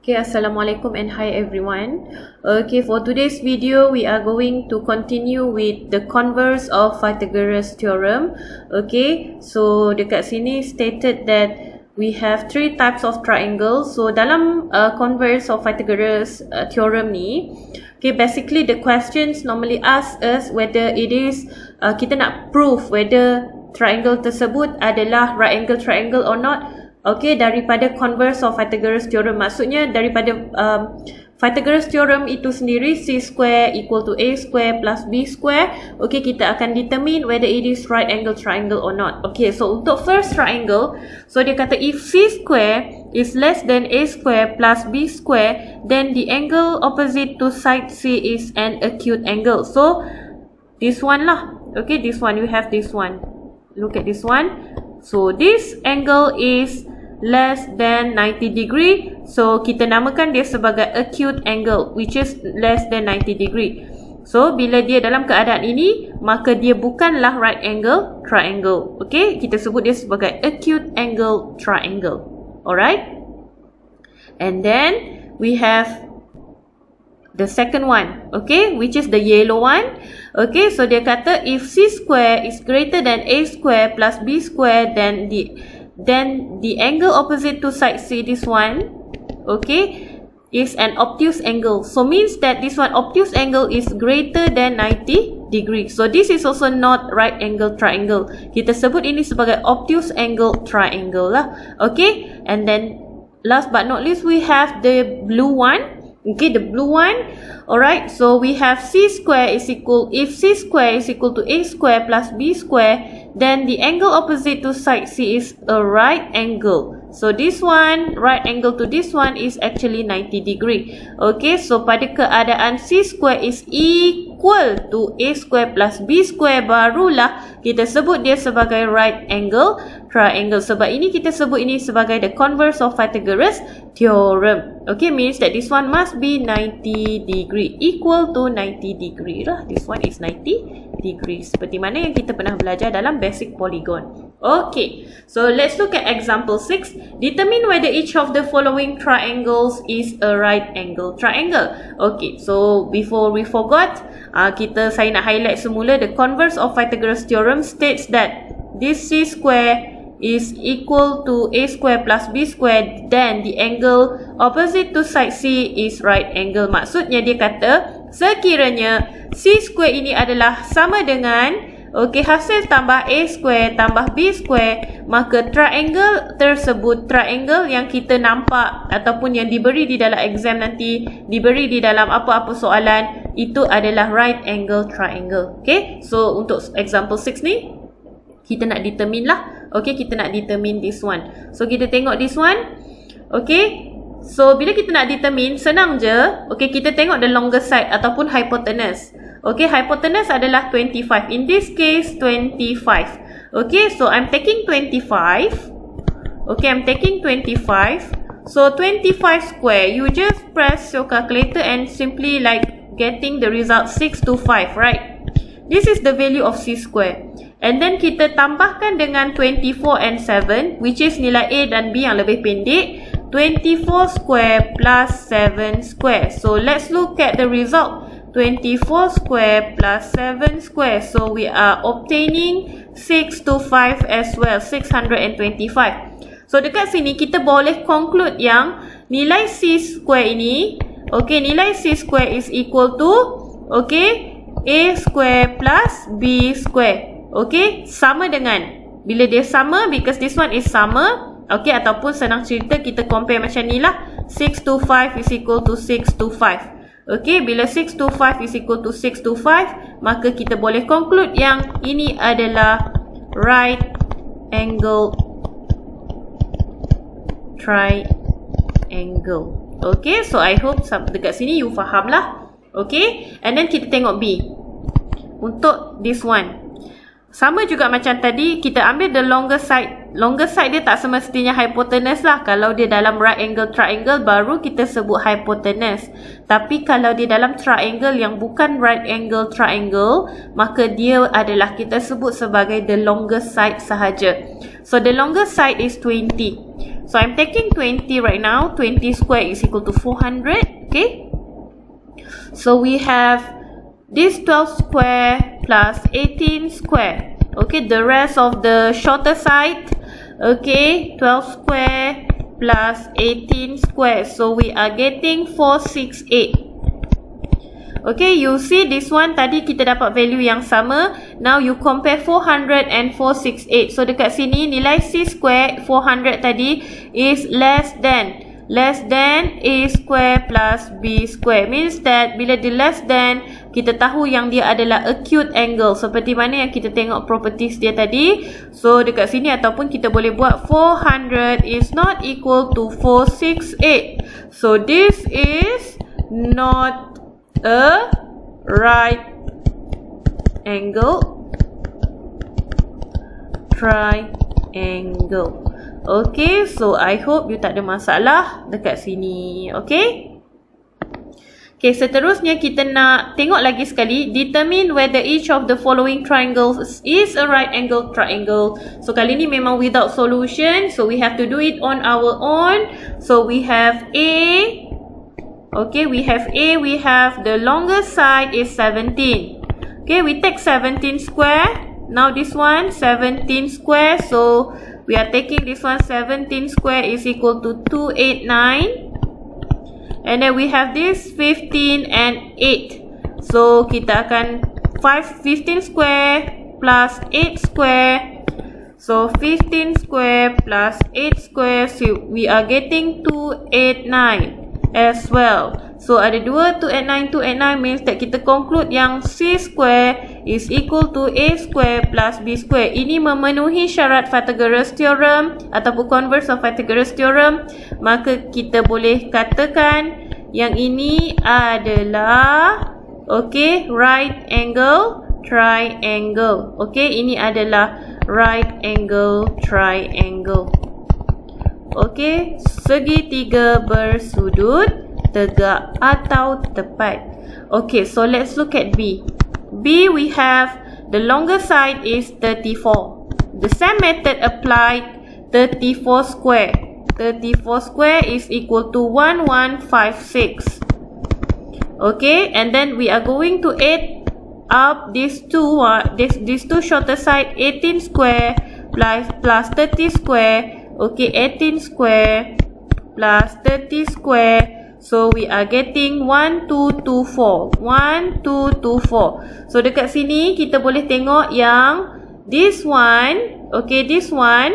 Okay, Assalamualaikum and hi everyone. Okay, for today's video, we are going to continue with the converse of Pythagoras theorem. Okay, so dekat sini stated that we have three types of triangles. So dalam converse of Pythagoras theorem ni, okay, basically the questions normally ask us whether it is kita nak prove whether triangle tersebut adalah right angle triangle or not. Okay, daripada converse of Pythagoras theorem, maksudnya daripada Pythagoras theorem itu sendiri, c square equal to a square plus b square. Okay, kita akan determine whether it is right angle triangle or not. Okay, so untuk first triangle, so dia kata if c square is less than a square plus b square, then the angle opposite to side c is an acute angle. So this one lah. Okay, this one, you have this one. Look at this one. So this angle is less than 90 degree, so kita namakan dia sebagai acute angle, which is less than 90 degree. So bila dia dalam keadaan ini, maka dia bukanlah right angle triangle. Okay, kita sebut dia sebagai acute angle triangle. Alright, and then we have the second one, okay, which is the yellow one. Okay, so dia kata if c square is greater than a square plus b square, then the angle opposite to side c, this one, okay, is an obtuse angle. So means that this one obtuse angle is greater than 90 degrees. So this is also not right angle triangle. Kita sebut ini sebagai obtuse angle triangle lah. Okay, and then last but not least, we have the blue one. Okay, the blue one. Alright, so we have c square is equal, if c square is equal to a square plus b square, then the angle opposite to side c is a right angle. So this one, right angle to this one is actually 90 degree. Okay, so pada keadaan c square is equal to a square plus b square, barulah kita sebut dia sebagai right angle triangle. Sebab ini kita sebut ini sebagai the converse of Pythagoras theorem. Okay, means that this one must be 90 degree, equal to 90 degree lah. This one is 90 degrees, seperti mana yang kita pernah belajar dalam basic polygon. Okay, so let's look at example 6. Determine whether each of the following triangles is a right angle triangle. Okay, so before we forgot, saya nak highlight semula the converse of Pythagoras theorem states that this c square is equal to a square plus b square, then the angle opposite to side c is right angle. Maksudnya dia kata sekiranya c square ini adalah sama dengan, okay, hasil tambah a square tambah b square, maka triangle tersebut, triangle yang kita nampak ataupun yang diberi di dalam exam nanti, diberi di dalam apa-apa soalan, itu adalah right angle triangle. Okay, so untuk example 6 ni kita nak determine lah. Okay, kita nak determine this one. So kita tengok this one. Okay, so bila kita nak determine, senang je. Okay, kita tengok the longer side ataupun hypotenuse. Okay, hypotenuse adalah 25. In this case, 25. Okay, so I'm taking 25. Okay, I'm taking 25. So 25 square, you just press your calculator and simply like getting the result 625, right? This is the value of c square. And then kita tambahkan dengan 24 and 7, which is nilai A dan B yang lebih pendek. 24 square plus 7 square. So let's look at the result. 24 square plus 7 square. So we are obtaining 625 as well, 625. So dekat sini kita boleh conclude yang nilai c square ini, okay, nilai c square is equal to, okay, a square plus b square. Okay, sama dengan, bila dia sama, because this one is sama, okay, ataupun senang cerita kita compare macam ni lah, 625 is equal to 625. Okay, bila 625 is equal to 625, maka kita boleh conclude yang ini adalah right angle triangle. Okay, so I hope dekat sini you faham lah. Okay, and then kita tengok B. Untuk this one, sama juga macam tadi, kita ambil the longer side. Longer side dia tak semestinya hypotenuse lah. Kalau dia dalam right angle triangle, baru kita sebut hypotenuse. Tapi kalau dia dalam triangle yang bukan right angle triangle, maka dia adalah kita sebut sebagai the longer side sahaja. So the longer side is 20. So I'm taking 20 right now. 20 square is equal to 400. Okay. So we have this 12 square plus 18 square. Okay, the rest of the shorter side. Okay, 12 square plus 18 square. So we are getting 468. Okay, you see this one tadi kita dapat value yang sama. Now you compare 400 and 468. So dekat sini nilai C square 400 tadi is less than A square plus B square. Means that bila dia less than, kita tahu yang dia adalah acute angle. Seperti mana yang kita tengok properties dia tadi. So dekat sini ataupun kita boleh buat 400 is not equal to 468. So this is not a right angle triangle. Okay, so I hope you tak ada masalah dekat sini. Okay. Okay, seterusnya kita nak tengok lagi sekali. Determine whether each of the following triangles is a right angle triangle. So kali ni memang without solution. So we have to do it on our own. So we have A. Okay, we have A. We have the longest side is 17. Okay, we take 17 square. Now this one 17 square. So we are taking this one 17 square is equal to 289. And then we have this 15 and 8. So kita akan 15 square plus 8 square. So 15 square plus 8 square. So we are getting 289 as well. So ada 2 289 means that kita conclude yang C square is equal to A square plus B square. Ini memenuhi syarat Pythagoras theorem ataupun converse of Pythagoras theorem. Maka kita boleh katakan yang ini adalah right angle triangle. Okay, ini adalah right angle triangle. Okay, segitiga bersudut tegak atau tepat. Okay, so let's look at B. B, we have the longer side is 34. The same method applied, 34 square. 34 square is equal to 1156. Okay, and then we are going to add up these two shorter side, 18 square plus 30 square. Okay, 18 square plus 30 square. So we are getting 1224. 1224. So dekat sini kita boleh tengok yang this one, okay, this one,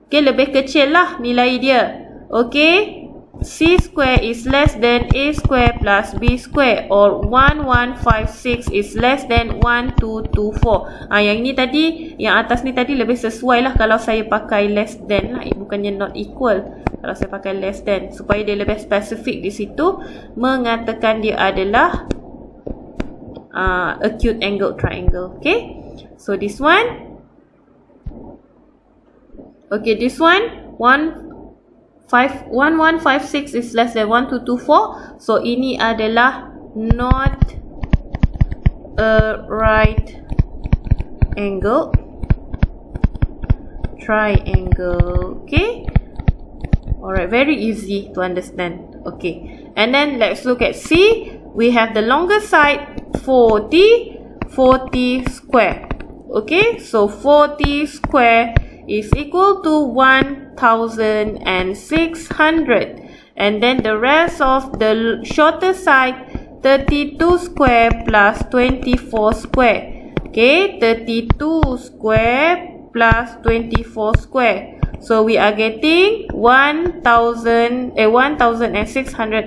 okay, lebih kecil lah nilai dia. Okay, C square is less than A square plus B square, or 1156 is less than 1224. Yang ini tadi, yang atas ni tadi lebih sesuai lah kalau saya pakai less than lah, bukannya not equal. Kalau saya pakai less than, supaya dia lebih spesifik di situ, mengatakan dia adalah acute angle triangle. Okay, so this one, okay, this one 1156 is less than 1224. So ini adalah not a right angle triangle. Okay, alright, very easy to understand. Okay, and then let's look at C. We have the longer side 40 square. Okay, so 40 square is equal to 1600, and then the rest of the shorter side 32 square plus 24 square. Okay, 32 square plus 24 square. So we are getting 1600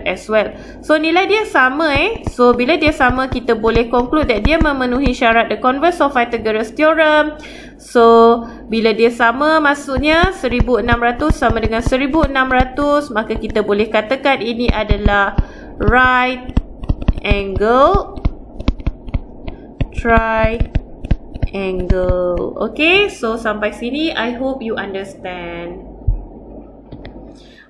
as well. So nilai dia sama So bila dia sama, kita boleh conclude that dia memenuhi syarat the converse of Pythagoras theorem. So bila dia sama, maksudnya 1600 sama dengan 1600, maka kita boleh katakan ini adalah right angle triangle. Okay, so sampai sini I hope you understand.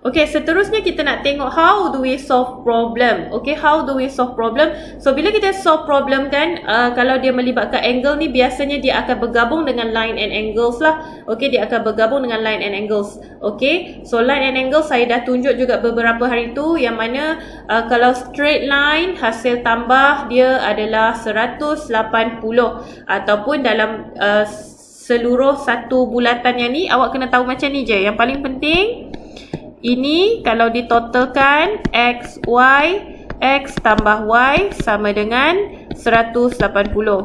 Okay, seterusnya kita nak tengok how do we solve problem. Okay, how do we solve problem? So, bila kita solve problem kan, kalau dia melibatkan angle ni, biasanya dia akan bergabung dengan line and angles lah. Okay, dia akan bergabung dengan line and angles. Okay, so line and angles saya dah tunjuk juga beberapa hari tu, yang mana kalau straight line, hasil tambah dia adalah 180. Ataupun dalam seluruh satu bulatan yang ni, awak kena tahu macam ni je. Yang paling penting, ini kalau ditotalkan X, Y, X tambah Y sama dengan 180.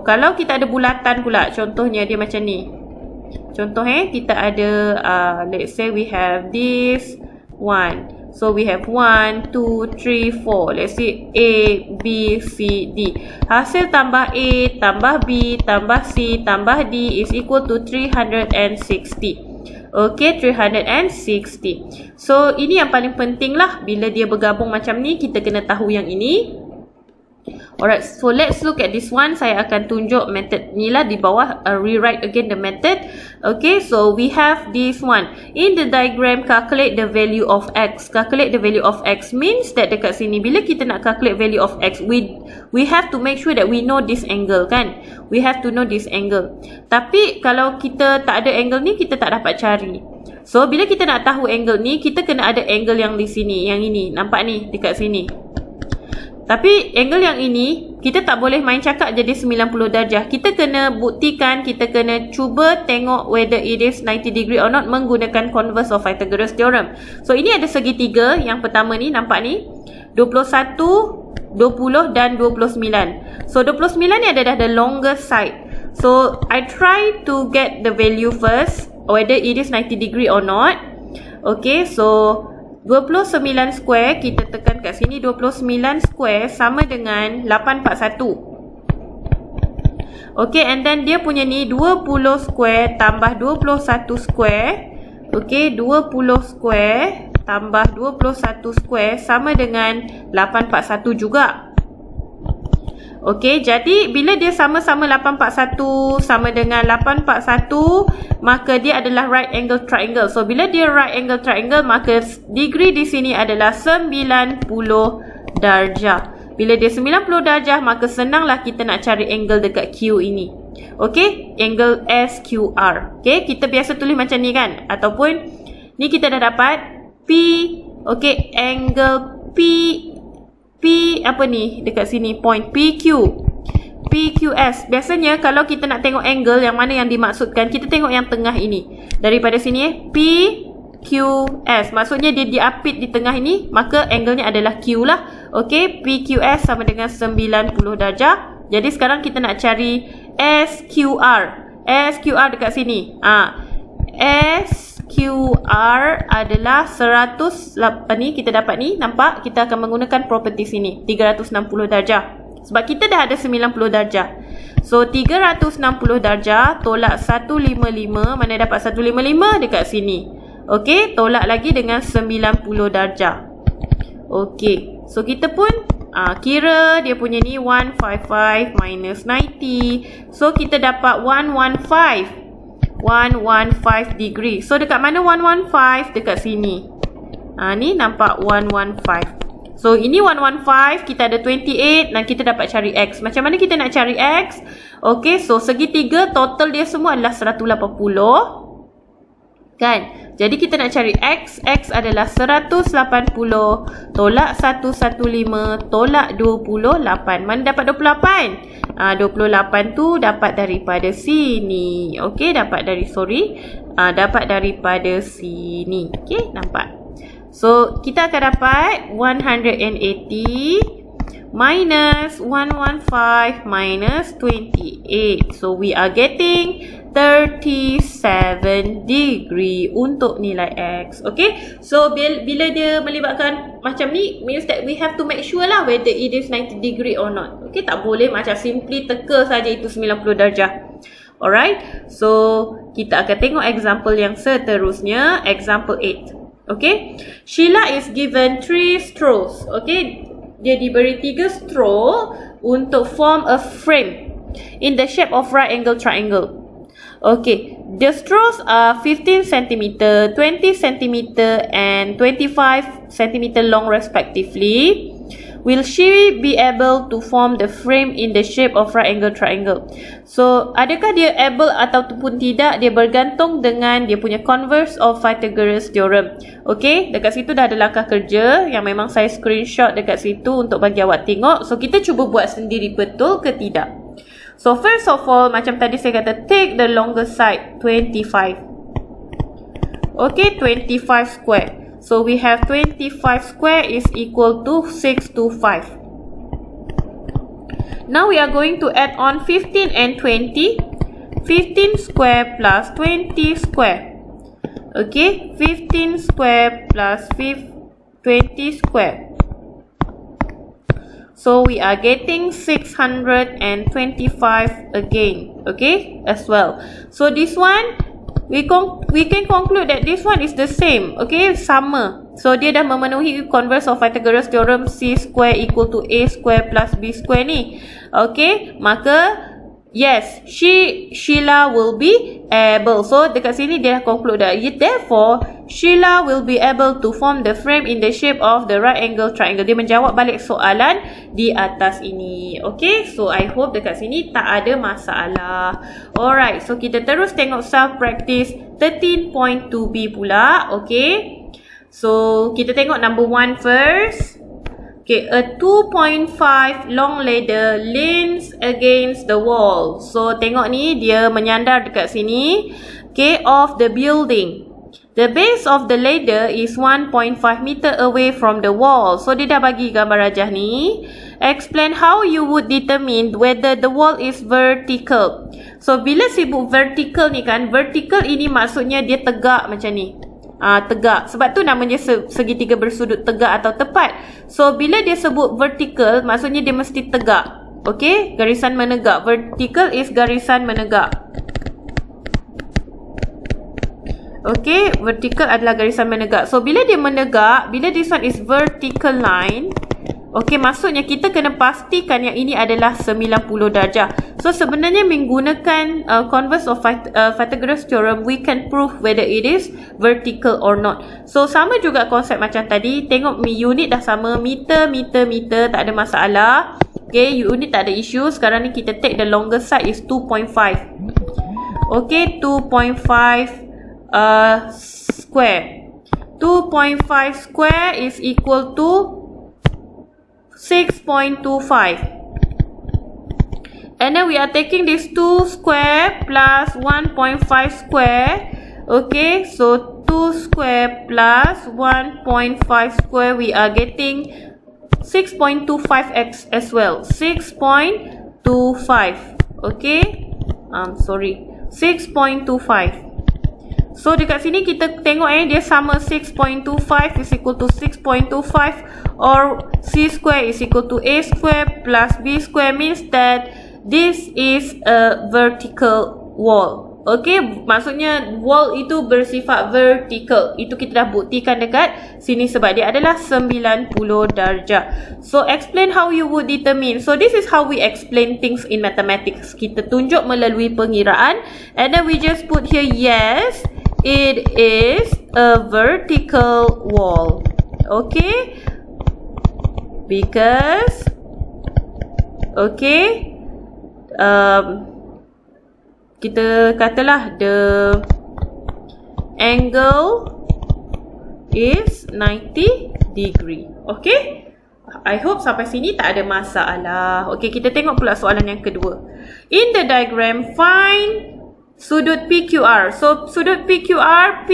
Kalau kita ada bulatan pula, contohnya dia macam ni. Contoh kita ada, let's say we have this one. So we have 1, 2, 3, 4. Let's say A, B, C, D. Hasil tambah A, tambah B, tambah C, tambah D is equal to 360. Okay, 360. So, ini yang paling penting lah. Bila dia bergabung macam ni, kita kena tahu yang ini. Alright, so let's look at this one. Saya akan tunjuk method ni lah di bawah. Rewrite again the method. Okay, so we have this one. In the diagram, calculate the value of X. Calculate the value of X means that dekat sini, bila kita nak calculate value of X, we have to make sure that we know this angle kan. We have to know this angle. Tapi kalau kita tak ada angle ni, kita tak dapat cari. So, bila kita nak tahu angle ni, kita kena ada angle yang di sini. Yang ini, nampak ni dekat sini. Tapi angle yang ini, kita tak boleh main cakap jadi 90 darjah. Kita kena buktikan, kita kena cuba tengok whether it is 90 degree or not menggunakan converse of Pythagoras theorem. So, ini ada segitiga. Yang pertama ni, nampak ni. 21, 20 dan 29. So, 29 ni adalah the longest side. So, I try to get the value first, whether it is 90 degree or not. Okay, so 29 square, kita tekan kat sini, 29 square sama dengan 841. Okay, and then dia punya ni 20 square tambah 21 square. Okay, 20 square tambah 21 square sama dengan 841 juga. Okey, jadi bila dia sama-sama 841 sama dengan 841, maka dia adalah right angle triangle. So, bila dia right angle triangle, maka degree di sini adalah 90 darjah. Bila dia 90 darjah, maka senanglah kita nak cari angle dekat Q ini. Okey, angle SQR. Okey, kita biasa tulis macam ni kan? Ataupun, ni kita dah dapat P, okey, angle P apa ni dekat sini, point PQ, PQS. Biasanya kalau kita nak tengok angle yang mana yang dimaksudkan, kita tengok yang tengah ini. Daripada sini PQS, maksudnya dia diapit di tengah ini, maka angle-nya adalah Q lah. Okey, PQS sama dengan 90 darjah. Jadi sekarang kita nak cari SQR. SQR dekat sini. SQR adalah 100, ni kita dapat ni, nampak? Kita akan menggunakan property sini, 360 darjah. Sebab kita dah ada 90 darjah. So, 360 darjah tolak 155, mana dapat 155 dekat sini. Okey, tolak lagi dengan 90 darjah. Okey, so kita pun kira dia punya ni 155 minus 90. So, kita dapat 115 degree. So, dekat mana 115? Dekat sini. Ni nampak 115. So, ini 115. Kita ada 28 dan kita dapat cari X. Macam mana kita nak cari X? Okay, so segitiga total dia semua adalah 180. Kan? Jadi, kita nak cari X. X adalah 180 tolak 115 tolak 28. Mana dapat 28? 28 tu dapat daripada sini. Okey, dapat daripada sini. Okey, nampak. So, kita akan dapat 180 minus 115 minus 28. So, we are getting 37 degree untuk nilai X. Okay, so bila dia melibatkan macam ni, means that we have to make sure lah whether it is 90 degree or not. Okay, tak boleh macam simply teka saja itu 90 darjah. Alright, so kita akan tengok example yang seterusnya, example 8. Okay, Sheila is given 3 straws. Okay, dia diberi 3 straw untuk form a frame in the shape of right angle triangle. Okay, The straws are 15 cm, 20 cm and 25 cm long respectively. Will she be able to form the frame in the shape of right angle triangle? So, adakah dia able ataupun tidak, dia bergantung dengan dia punya converse of Pythagoras theorem. Okay, dekat situ dah ada langkah kerja yang memang saya screenshot dekat situ untuk bagi awak tengok. So, kita cuba buat sendiri betul ke tidak. So, first of all, macam tadi saya kata, take the longer side, 25. Okay, 25 square. So, we have 25 square is equal to 625. Now, we are going to add on 15 and 20. 15 square plus 20 square. Okay, 15 square plus 20 square. So, we are getting 625 again. Okay, as well. So, this one, we can conclude that this one is the same. Okay, sama. So, dia dah memenuhi converse of Pythagoras theorem C square equal to A square plus B square ni. Okay, maka yes, Sheila will be able. So, dekat sini dia dah conclude that. Therefore, Sheila will be able to form the frame in the shape of the right angle triangle. Dia menjawab balik soalan di atas ini. Okay, so I hope dekat sini tak ada masalah. Alright, so kita terus tengok self practice 13.2b pula. Okay, so kita tengok number 1 first. Okay, a 2.5 long ladder leans against the wall. So, tengok ni, dia menyandar dekat sini. Okay, of the building. The base of the ladder is 1.5 meter away from the wall. So, dia dah bagi gambar rajah ni. Explain how you would determine whether the wall is vertical. So, bila sebut vertical ni kan, vertical ini maksudnya dia tegak macam ni. Tegak. Sebab tu namanya segitiga bersudut tegak atau tepat. So, bila dia sebut vertical, maksudnya dia mesti tegak. Okay, garisan menegak. Vertical is garisan menegak. Okay, vertical adalah garisan menegak. So, bila dia menegak, bila this one is vertical line, okay, maksudnya kita kena pastikan yang ini adalah 90 darjah. So, sebenarnya menggunakan converse of Pythagoras theorem, we can prove whether it is vertical or not. So, sama juga konsep macam tadi. Tengok unit dah sama. Meter, tak ada masalah. Okay, unit tak ada isu. Sekarang ni kita take the longer side is 2.5. Okay, 2.5 square. 2.5 square is equal to 6.25. And then we are taking this 2 square plus 1.5 square. Okay, so 2 square plus 1.5 square, we are getting 6.25x as well. 6.25. Okay, sorry, 6.25. So, dekat sini kita tengok dia sama 6.25 is equal to 6.25 or C square is equal to A square plus B square, means that this is a vertical wall. Okay, maksudnya wall itu bersifat vertical. Itu kita dah buktikan dekat sini sebab dia adalah 90 darjah. So, explain how you would determine. So, this is how we explain things in mathematics. Kita tunjuk melalui pengiraan and then we just put here, yes, it is a vertical wall. Okay, because okay, kita katalah the angle is 90 degree. Okay, I hope sampai sini tak ada masalah. Okay, kita tengok pula soalan yang kedua. In the diagram, find sudut PQR. So, sudut PQR,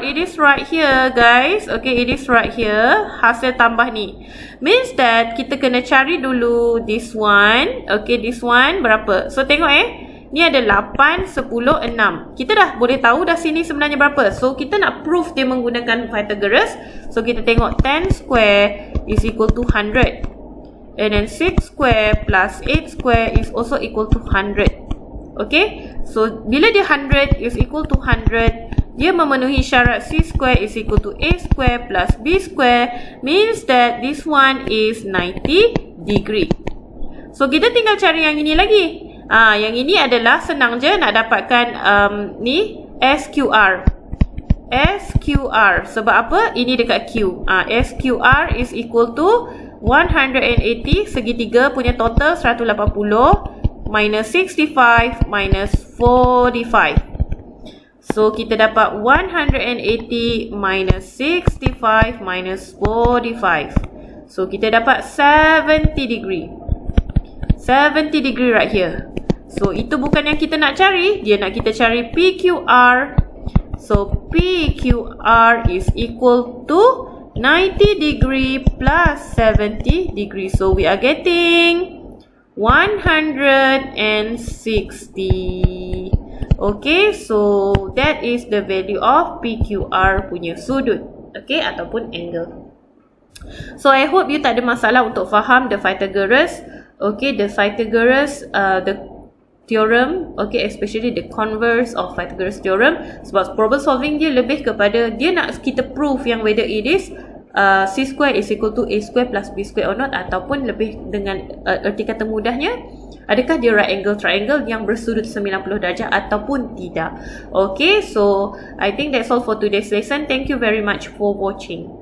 it is right here, guys. Okay, it is right here. Hasil tambah ni. Means that kita kena cari dulu this one. Okay, this one berapa? So, tengok ni ada 8, 10, 6. Kita dah boleh tahu dah sini sebenarnya berapa. So, kita nak prove dia menggunakan Pythagoras. So, kita tengok 10 square is equal to 100. And then 6 square plus 8 square is also equal to 100. Okay, so bila dia 100 is equal to 100, dia memenuhi syarat C square is equal to A square plus B square, means that this one is 90 degree. So, kita tinggal cari yang ini lagi. Yang ini adalah senang je nak dapatkan ni SQR. SQR. Sebab apa? Ini dekat Q. SQR is equal to 180 segitiga punya total 180 minus 65 minus 45. So, kita dapat 180 minus 65 minus 45. So, kita dapat 70 degree. 70 degree right here. So, itu bukan yang kita nak cari. Dia nak kita cari PQR. So, PQR is equal to 90 degree plus 70 degree. So, we are getting 160. Okay, so that is the value of PQR punya sudut, okay, ataupun angle. So I hope you tak ada masalah untuk faham the Pythagoras, okay, the Pythagoras, the theorem, okay, especially the converse of Pythagoras theorem. Sebab problem solving dia lebih kepada dia nak kita prove yang whether it is C square is equal to A square plus B square or not, ataupun lebih dengan erti kata mudahnya, adakah dia right angle triangle yang bersudut 90 darjah ataupun tidak. Okay, so I think that's all for today's lesson. Thank you very much for watching.